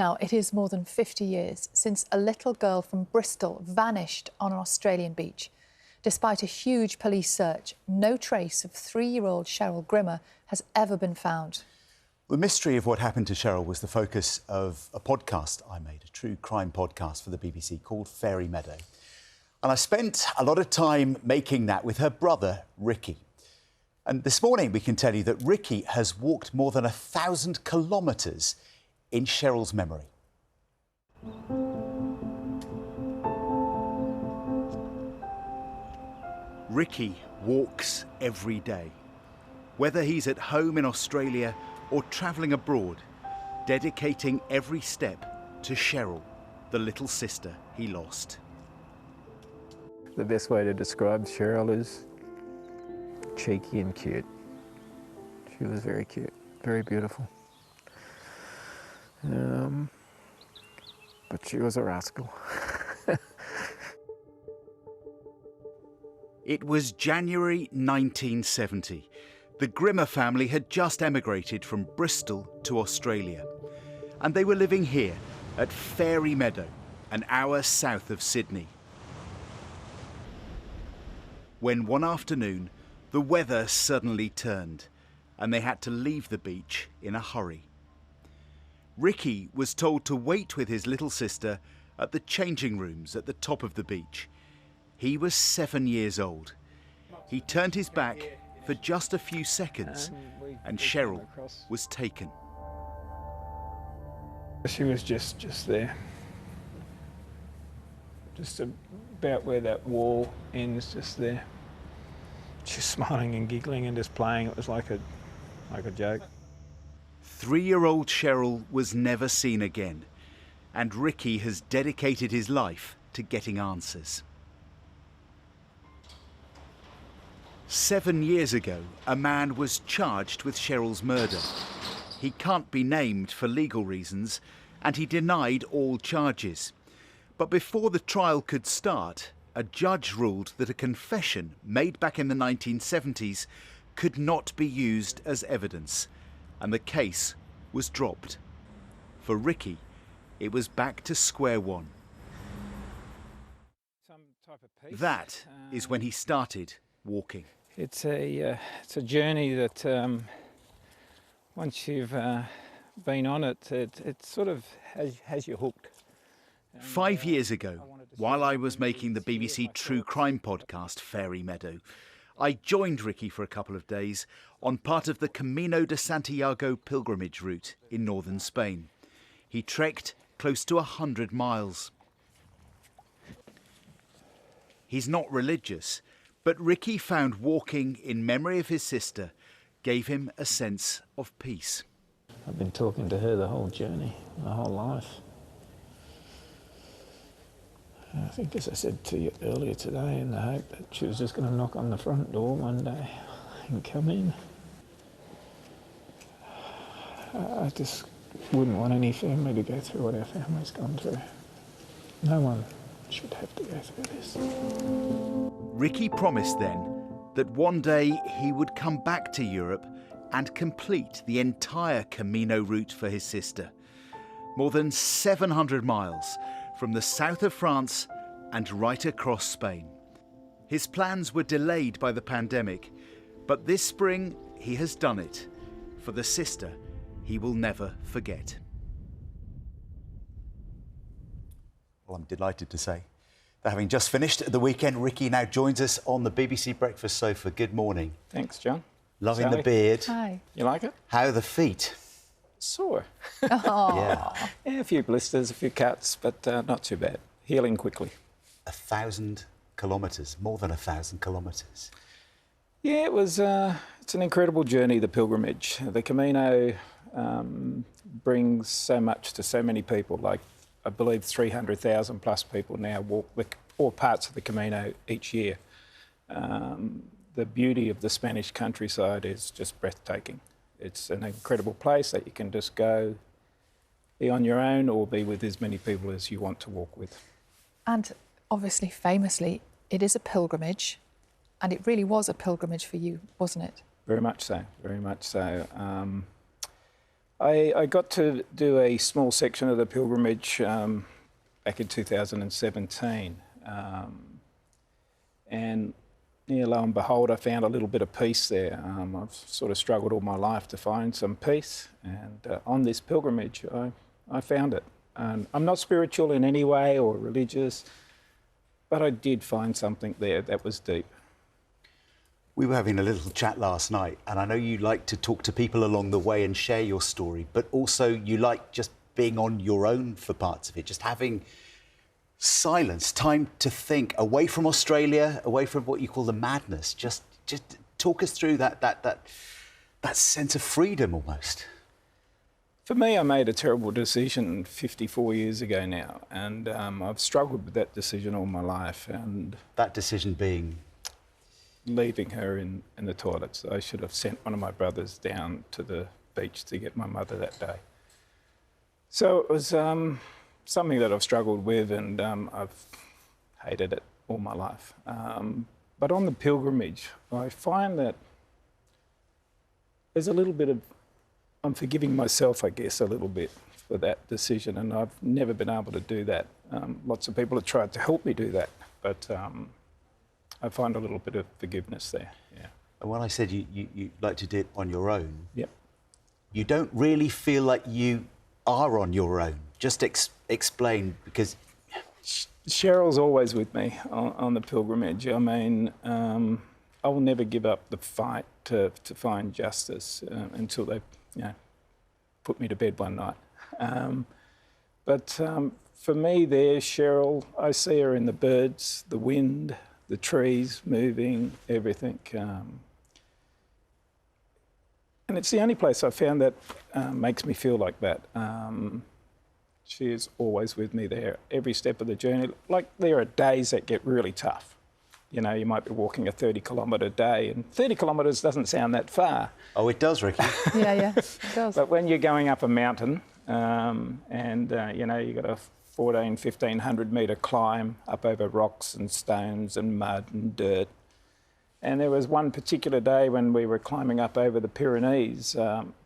Now, it is more than 50 years since a little girl from Bristol vanished on an Australian beach. Despite a huge police search, no trace of 3-year-old Cheryl Grimmer has ever been found. The mystery of what happened to Cheryl was the focus of a podcast I made, a true crime podcast for the BBC called Fairy Meadow. And I spent a lot of time making that with her brother, Ricki. And this morning we can tell you that Ricki has walked more than 1,000 kilometres in Cheryl's memory. Ricki walks every day. Whether he's at home in Australia or travelling abroad, dedicating every step to Cheryl, the little sister he lost. The best way to describe Cheryl is cheeky and cute. She was very cute, very beautiful. But she was a rascal. It was January 1970. The Grimmer family had just emigrated from Bristol to Australia. And they were living here at Fairy Meadow, an hour south of Sydney. When one afternoon, the weather suddenly turned and they had to leave the beach in a hurry. Ricki was told to wait with his little sister at the changing rooms at the top of the beach. He was 7 years old. He turned his back for just a few seconds and Cheryl was taken. She was just there. Just about where that wall ends, just there. She's smiling and giggling and just playing. It was like a joke. 3-year-old Cheryl was never seen again, and Ricki has dedicated his life to getting answers. 7 years ago, a man was charged with Cheryl's murder. He can't be named for legal reasons, and he denied all charges. But before the trial could start, a judge ruled that a confession made back in the 1970s could not be used as evidence, and the case was dropped. For Ricki, it was back to square one. That is when he started walking. It's a journey that once you've been on it, it sort of has you hooked. 5 years ago, while I was making the BBC true crime podcast Fairy Meadow, I joined Ricki for a couple of days on part of the Camino de Santiago pilgrimage route in northern Spain. He trekked close to 100 miles. He's not religious, but Ricki found walking in memory of his sister gave him a sense of peace. I've been talking to her the whole journey, my whole life. I think, as I said to you earlier today, in the hope that she was just going to knock on the front door one day and come in. I just wouldn't want any family to go through what our family's gone through. No one should have to go through this. Ricki promised then that one day he would come back to Europe and complete the entire Camino route for his sister. More than 700 miles from the south of France and right across Spain. His plans were delayed by the pandemic, but this spring he has done it for the sister he will never forget. Well, I'm delighted to say that having just finished the weekend, Ricki now joins us on the BBC Breakfast sofa. Good morning. Thanks, John. Loving Sally. the beard. Hi. You like it? How are the feet? Sore. Yeah. Yeah, a few blisters, a few cuts, but not too bad. Healing quickly. 1,000 kilometres, more than 1,000 kilometres. Yeah, it was. It's an incredible journey, the pilgrimage. The Camino brings so much to so many people. Like, I believe 300,000 plus people now walk all parts of the Camino each year. The beauty of the Spanish countryside is just breathtaking. It's an incredible place that you can just go, be on your own or be with as many people as you want to walk with. And obviously, famously, it is a pilgrimage, and it really was a pilgrimage for you, wasn't it? Very much so, very much so. I got to do a small section of the pilgrimage back in 2017. And yeah, lo and behold, I found a little bit of peace there. I've sort of struggled all my life to find some peace. And on this pilgrimage, I found it. And I'm not spiritual in any way or religious, but I did find something there that was deep. We were having a little chat last night, and I know you like to talk to people along the way and share your story, but also you like just being on your own for parts of it, just having silence, time to think, away from Australia, away from what you call the madness. Just talk us through that sense of freedom almost. For me, I made a terrible decision 54 years ago now, and I've struggled with that decision all my life. And that decision being? Leaving her in the toilets. I should have sent one of my brothers down to the beach to get my mother that day. So it was something that I've struggled with, and I've hated it all my life. But on the pilgrimage, I find that there's a little bit of, I'm forgiving myself, I guess, a little bit for that decision, and I've never been able to do that. Lots of people have tried to help me do that, but I find a little bit of forgiveness there, yeah. And when I said you like to do it on your own, yep. You don't really feel like you are on your own. Just explain, because Cheryl's always with me on the pilgrimage. I mean, I will never give up the fight to find justice until they, put me to bed one night. But for me there, Cheryl, I see her in the birds, the wind, the trees moving, everything. And it's the only place I've found that makes me feel like that. She is always with me there, every step of the journey. Like, there are days that get really tough. You know, you might be walking a 30-kilometre day, and 30 kilometres doesn't sound that far. Oh, it does, Ricki. Yeah, it does. But when you're going up a mountain you've got a 1,500 metre climb up over rocks and stones and mud and dirt. And there was one particular day when we were climbing up over the Pyrenees,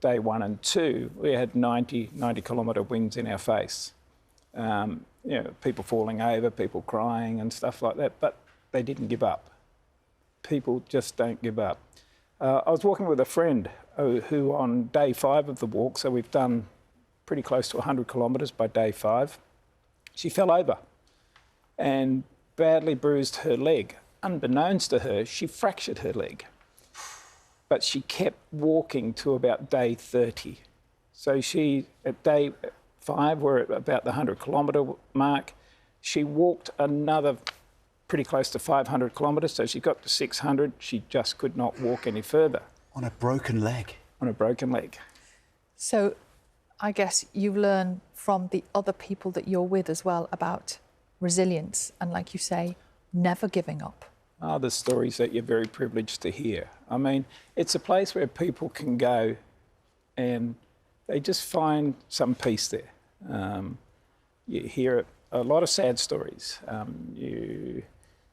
day 1 and 2, we had 90-kilometre winds in our face. People falling over, people crying and stuff like that, but they didn't give up. People just don't give up. I was walking with a friend who on day 5 of the walk, so we've done pretty close to 100 kilometres by day 5, she fell over and badly bruised her leg. Unbeknownst to her, she fractured her leg. But she kept walking to about day 30. So at day 5, we're at about the 100-kilometre mark. She walked another pretty close to 500 kilometres, so she got to 600. She just could not walk any further. On a broken leg? On a broken leg. So I guess you've learned from the other people that you're with as well about resilience and, like you say, never giving up. The stories that you're very privileged to hear. I mean, it's a place where people can go and they just find some peace there. You hear a lot of sad stories. You're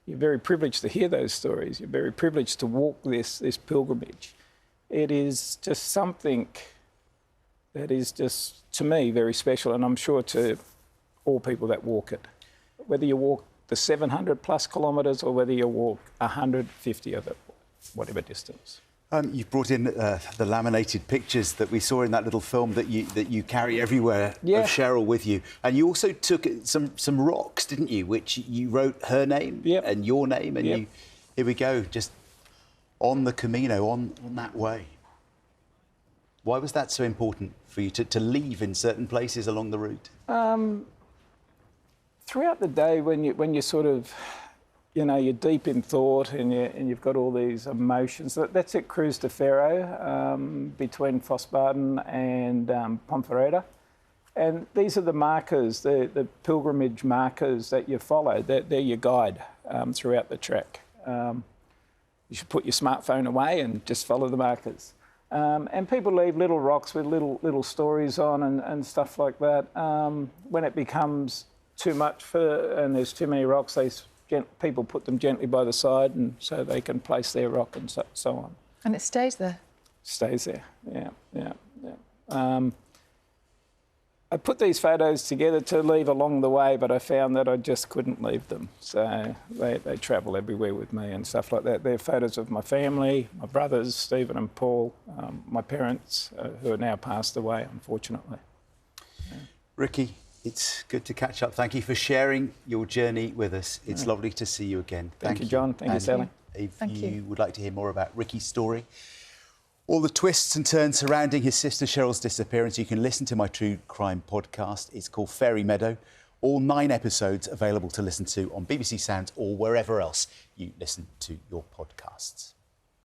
very privileged to hear those stories. You're very privileged to walk this pilgrimage. It is just something that is just, to me, very special, and I'm sure to all people that walk it. Whether you walk the 700 plus kilometres or whether you walk 150 of it, whatever distance. You've brought in the laminated pictures that we saw in that little film that you carry everywhere of Cheryl with you, and you also took some rocks, didn't you? Which you wrote her name and your name, and here we go, just on the Camino, on that way. Why was that so important for you to leave in certain places along the route? Throughout the day, when you sort of, you're deep in thought and you've got all these emotions. That's at Cruz de Ferro, between Fosbaden and Ponferrada. And these are the markers, the pilgrimage markers that you follow. They're your guide throughout the trek. You should put your smartphone away and just follow the markers. And people leave little rocks with little stories on and stuff like that. When it becomes too much and there's too many rocks, people put them gently by the side, and so they can place their rock and so on. And it stays there? Stays there, yeah. I put these photos together to leave along the way, but I found that I just couldn't leave them. So they travel everywhere with me and stuff like that. They're photos of my family, my brothers, Stephen and Paul, my parents, who are now passed away, unfortunately. Yeah. Ricki, it's good to catch up. Thank you for sharing your journey with us. It's lovely to see you again. Thank you, John. Thank you, Sally. If you would like to hear more about Ricki's story, all the twists and turns surrounding his sister Cheryl's disappearance, you can listen to my true crime podcast. It's called Fairy Meadow. All 9 episodes available to listen to on BBC Sounds or wherever else you listen to your podcasts.